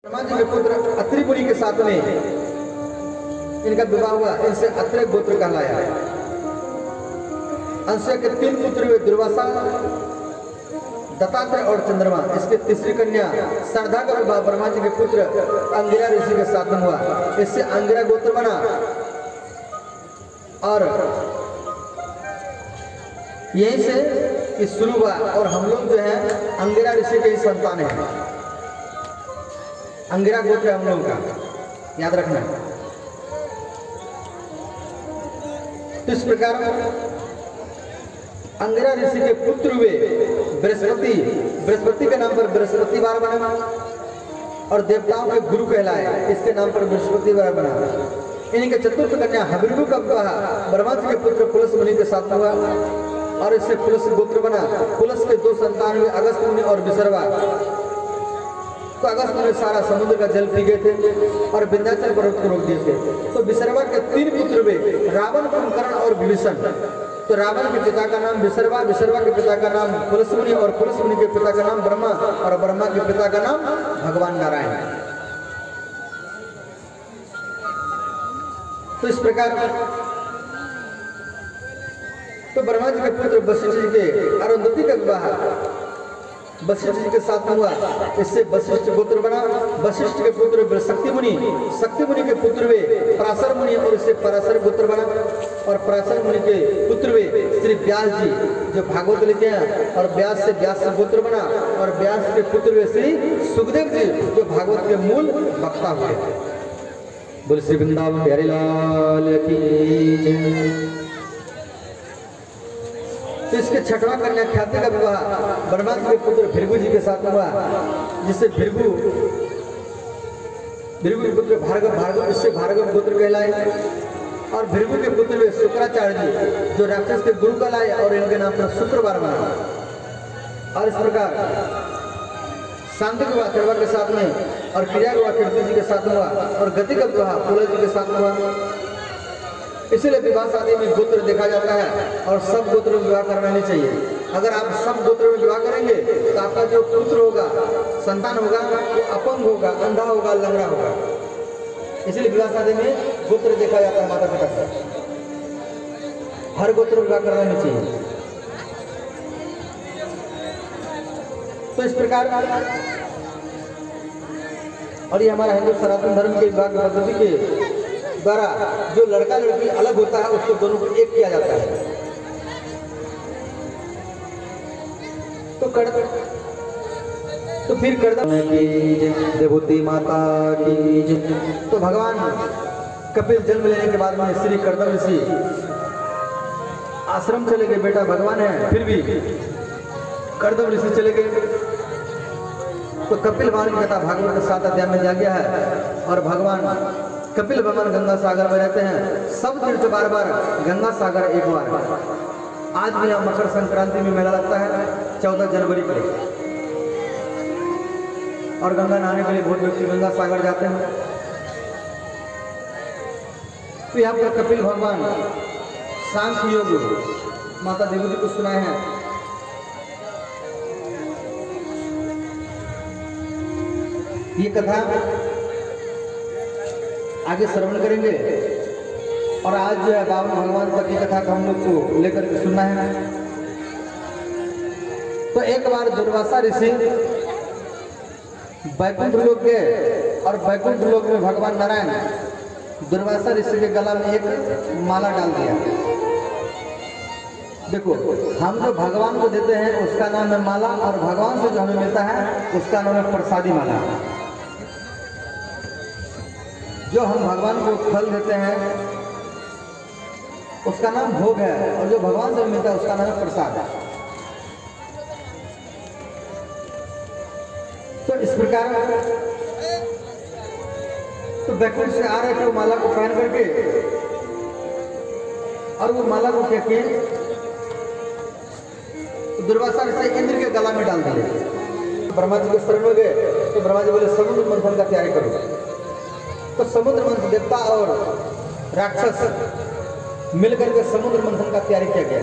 ब्रह्मा जी के पुत्र अत्रि मुनि के साथ में इनका विवाह हुआ, इनसे अत्रि गोत्र कहलाया। अंशय के 3 पुत्र हुए, दुर्वासा, दत्तात्रेय और चंद्रमा। इसके तीसरी कन्या शारदा का विवाह ब्रह्मा जी के पुत्र अंगिरा ऋषि के साथ में हुआ, इससे अंगिरा गोत्र बना। और यहीं से इस शुरू हुआ और हम लोग जो है अंगिरा ऋषि के ही संतान हैं। अंगिरा गोत्र हम लोगों का याद रखना। तो इस प्रकार अंगिरा ऋषि के पुत्र हुए बृहस्पति, बृहस्पति के नाम पर बृहस्पतिवार बना और देवताओं के गुरु कहलाए, इसके नाम पर बृहस्पतिवार बना। इन्हीं के चतुर्थ कन्या हबिरु का विवाह ब्रह्मा जी के पुत्र पुलस मुनि के साथ हुआ और इससे पुलस गोत्र बना। पुलस के 2 संतान हुए, अगस्त मुनि और विसर्वा। तो अगस्त मुनि सारा समुद्र का जल पी गए थे और विंध्याचल पर्वत को रोक दिए थे। तो विसर्वा के 3 पुत्र हुए, रावण, कुंभकर्ण और विभीषण। तो रावण के पिता का नाम विसर्वा, विसर्वा के पिता का नाम पुलस मुनि और पुलस मुनि के पिता का नाम ब्रह्मा और ब्रह्मा के पिता का नाम भगवान नारायण। तो इस प्रकार तो ब्रह्मा जी के पुत्र वशिष्ठ जी के अरुंधति का विवाह वशिष्ठ जी के साथ हुआ, इससे वशिष्ठ गोत्र बना। वशिष्ठ के पुत्र शक्ति मुनि, शक्ति मुनि के पुत्र हुए पराशर मुनि और इससे पराशर गोत्र बना। और पराशर मुनि के पुत्र हुए श्री व्यास जी जो भागवत लिखते हैं और व्यास से व्यास गोत्र बना। और व्यास के पुत्र हुए श्री सुखदेव जी जो भागवत के मूल वक्ता हुए। बोल श्री वृंदावन बिहारी लाल की जय। तो इसके 6वां कन्या ख्याति का विवाह ब्रह्मा जी के पुत्र भृगु जी के साथ हुआ, जिससे भृगु के पुत्र भार्गव, भार्गव इससे भार्गव गोत्र कहलाए। और भृगु के पुत्र हुए शुक्राचार्य जी जो राक्षस के गुरु कहलाए और इनके नाम पर शुक्रवार बना। और इस प्रकार शांति का विवाह चरवा के साथ में और क्रिया का विवाह कीर्ति जी के साथ हुआ और गति का विवाह पुलह जी के साथ हुआ। इसलिए विवाह शादी में गोत्र देखा जाता है और सब गोत्र में विवाह करना नहीं चाहिए। अगर आप सब गोत्र में विवाह करेंगे तो आपका जो पुत्र होगा, संतान होगा, वो अपंग होगा, अंधा होगा, लंगड़ा होगा। इसलिए विवाह शादी में गोत्र देखा जाता है माता पिता का। हर गोत्र में विवाह करना नहीं चाहिए। तो इस प्रकार और ये हमारा हिंदू सनातन धर्म के विवाह की पद्धति के द्वारा जो लड़का लड़की अलग होता है उसको दोनों को एक किया जाता है। तो फिर करदम की देवती माता की। तो भगवान कपिल जन्म लेने के बाद में श्री करदम ऋषि आश्रम चले गए। बेटा भगवान है फिर भी करदम ऋषि चले गए। तो कपिल भगवान की कथा भागवत के 7 अध्याय में दिया गया है। और भगवान कपिल भगवान गंगा सागर में रहते हैं। सब तीर्थ बार बार, गंगा सागर एक बार। आज भी यहाँ मकर संक्रांति में मेला लगता है 14 जनवरी को और गंगा नहाने के लिए बहुत व्यक्ति गंगा सागर जाते हैं। तो यहाँ पर कपिल भगवान सांख्य योग माता देवी जी को सुनाए हैं। ये कथा आगे श्रवण करेंगे और आज जो है बावन भगवान की कथा को हम लोग को लेकर के सुनना है। तो एक बार दुर्वासा ऋषि वैकुंठ लोक गए और वैकुंठ लोक में भगवान नारायण दुर्वासा ऋषि के गला में एक माला डाल दिया। देखो, हम जो भगवान को देते हैं उसका नाम है माला और भगवान से जो हमें मिलता है उसका नाम है प्रसादी माला। जो हम भगवान को फल देते हैं उसका नाम भोग है और जो भगवान से मिलता है उसका नाम है प्रसाद। तो इस प्रकार तो वैकुंठ से आ रहे थे वो माला को पहन करके और वो माला को क्या किए, दुर्वासा ऋषि इंद्र के गला में डाल दिए। ब्रह्मा जी के शरण में गए तो ब्रह्मा जी बोले समुद्र मंथन का तैयारी करो। तो समुद्र मंथन, देवता और राक्षस मिलकर के समुद्र मंथन का तैयारी किया गया।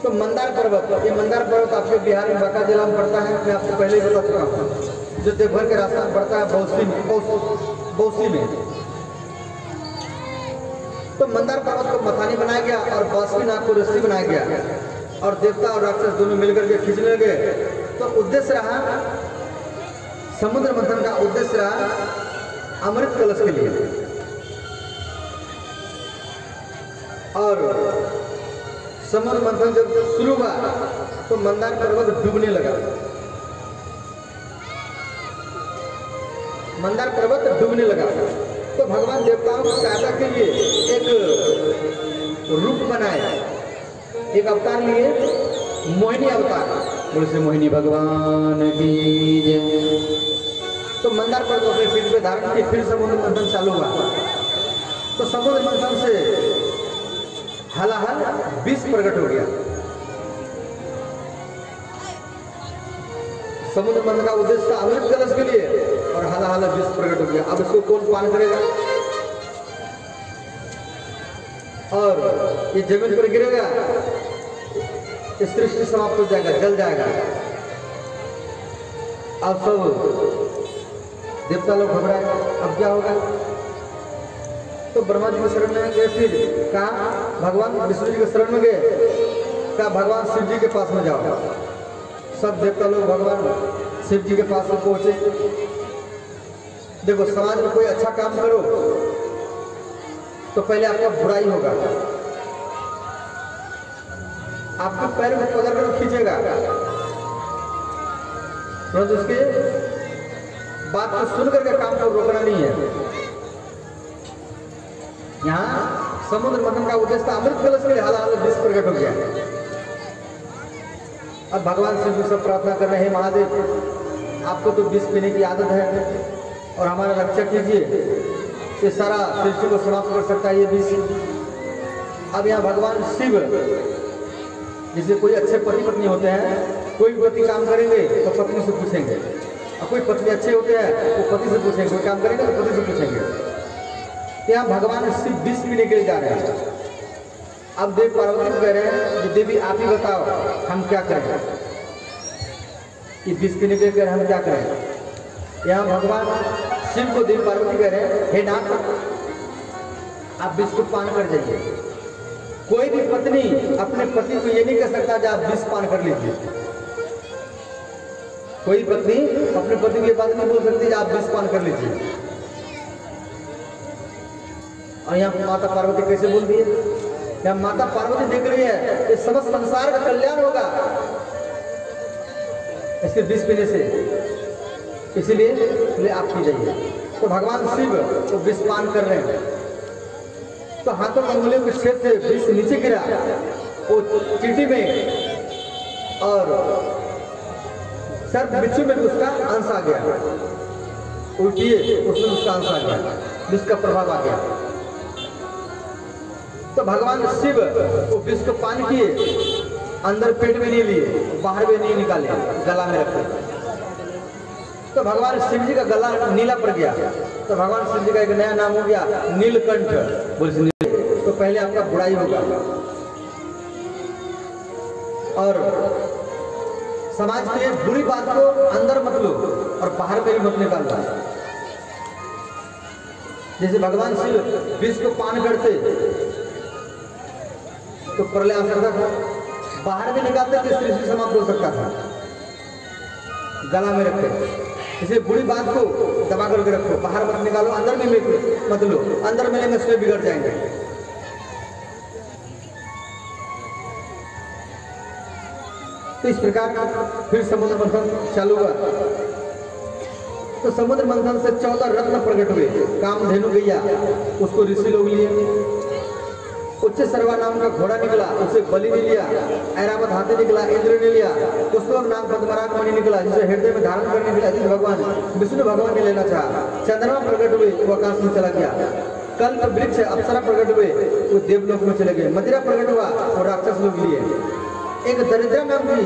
तो मंदार पर्वत, ये मंदार पर्वत आपके बिहार में बांका जिला में पड़ता है, मैं आपको पहले ही बता चुका हूँ, जो देवघर के रास्ता में पड़ता है बौसी में। तो मंदार पर्वत को मथानी बनाया गया और बासुकीनाथ को रस्सी बनाया गया और देवता और राक्षस दोनों मिलकर के खींचने लगे। तो उद्देश्य रहा, समुद्र मंथन का उद्देश्य रहा अमृत कलश के लिए। और समुद्र मंथन जब शुरू हुआ तो मंदार पर्वत डूबने लगा, मंदार पर्वत डूबने लगा। तो भगवान देवताओं की सहायता के लिए एक रूप बनाए, एक अवतार लिए, मोहिनी अवतार, बोले से मोहिनी भगवान की जय। तो मंदार पर्वत अपने पीठ पे धारण किए, फिर समुद्र मंथन चालू हुआ। तो समुद्र मंथन से हलाहल विष प्रकट हो गया। समुद्र मंथन का उद्देश्य था अमृत कलश के लिए और हलाहल विष प्रकट हो गया। अब इसको कौन पान करेगा? और ये जमीन पर गिरेगा, इस सृष्टि समाप्त हो जाएगा, जल जाएगा। अब सब देवता लोग घबराए, अब क्या होगा? तो ब्रह्मा जी के शरण में गए, फिर कहा भगवान विष्णु जी के शरण में गए, कहा भगवान शिव जी के पास में जाओ। सब देवता लोग भगवान शिव जी के पास में पहुंचे। देखो, समाज में कोई अच्छा काम करो तो पहले आपका बुराई होगा, आपके पैर में पकड़ कर खींचेगा, तो उसके बात को सुन करके काम को रोकना नहीं है। यहाँ समुद्र मंथन का उद्देश्य अमृत कलश के लिए हाल विष प्रकट हो गया। अब भगवान शिव जी से प्रार्थना कर रहे हैं, महादेव आपको तो विष पीने की आदत है और हमारा रक्षा कीजिए, ये सारा सृष्टि को समाप्त कर सकता है ये विष। अब यहाँ भगवान शिव, जिसे कोई अच्छे पति पत्नी होते हैं, कोई भी पति काम करेंगे तो पत्नी से पूछेंगे, और कोई पत्नी अच्छे होते हैं वो पति से पूछेंगे, कोई काम करेंगे तो पति से पूछेंगे। यहाँ भगवान शिव विष पीने के लिए जा रहे हैं। अब देव पार्वती को कह रहे हैं कि देवी आप ही बताओ हम क्या करें, कि विष पीने के लिए कह रहे हैं हम क्या करें। यहाँ भगवान शिव को देव पार्वती कह रहे हैं, हे नाथ आप विष को पान कर जाइए। कोई भी पत्नी अपने पति को ये नहीं कह सकता कि आप विष पान कर लीजिए। कोई पत्नी अपने पति को ये बात नहीं बोल सकती आप विष पान कर लीजिए। और यहाँ माता पार्वती कैसे बोल रही है? यहाँ माता पार्वती देख रही है कि समस्त संसार का कल्याण होगा इसके विष पीने से, इसीलिए आप पी जाइए। तो भगवान शिव तो विष पान कर रहे हैं, तो हाथों अंगुलियों के छेद से विष नीचे गिरा, वो चींटी में और सर्प बिच्छू में उसका अंश आ गया, उल्टिए उसमें उसका अंश आ गया, विष का प्रभाव आ गया। तो भगवान शिव वो विष को पान किए, अंदर पेट में नहीं लिए, बाहर में नहीं निकाले, गला में रखे। तो भगवान शिव जी का गला नीला पड़ गया, तो भगवान शिव जी का एक नया नाम हो गया नीलकंठ। बोले तो पहले आपका बुराई होगा और समाज के बुरी बात को अंदर मत लो और बाहर में ही मत निकालो। जैसे भगवान शिव विष को पान करते तो प्रलय आ सकता था, बाहर भी निकालते तो सृष्टि समाप्त हो सकता था, गला में रखते। इसे बुरी बात को दबा करके रखो, बाहर मत निकालो, अंदर में मत लो, अंदर मिलेंगे उसमें बिगड़ जाएंगे। तो इस प्रकार फिर समुद्र मंथन चालू हुआ। तो समुद्र मंथन से 14 रत्न प्रकट हुए। कामधेनु गैया, उसको ऋषि लोग लिए। उच्च सर्वा नाम का घोड़ा निकला, उसे बलि ने लिया। ऐरावत हाथी निकला, इंद्र ने लिया। पुष्पक नाम पद्मराग मणि निकला, जिसे हृदय में धारण करने के लिए भगवान विष्णु भगवान ने लेना चाहा। चंद्रमा प्रकट हुए, वो आकाश में चला गया। कल्प वृक्ष अप्सरा प्रकट हुए, वो देवलोक में चले गए। मदिरा प्रकट हुआ और राक्षस लोग लिए। एक दरिद्रा नाम की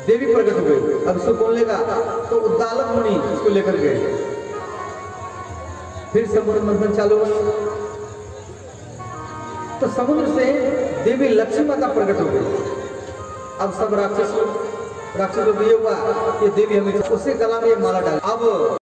देवी प्रकट हुई, अब इसको कौन लेगा? तो उद्दालक मुनि इसको लेकर गए। फिर समुद्र मंथन चालू हुआ। तो समुद्र से देवी लक्ष्मी माता प्रकट हो गई। अब सब राक्षस लोग ये हुआ, ये देवी हमें उसी गला में ये माला डाल। अब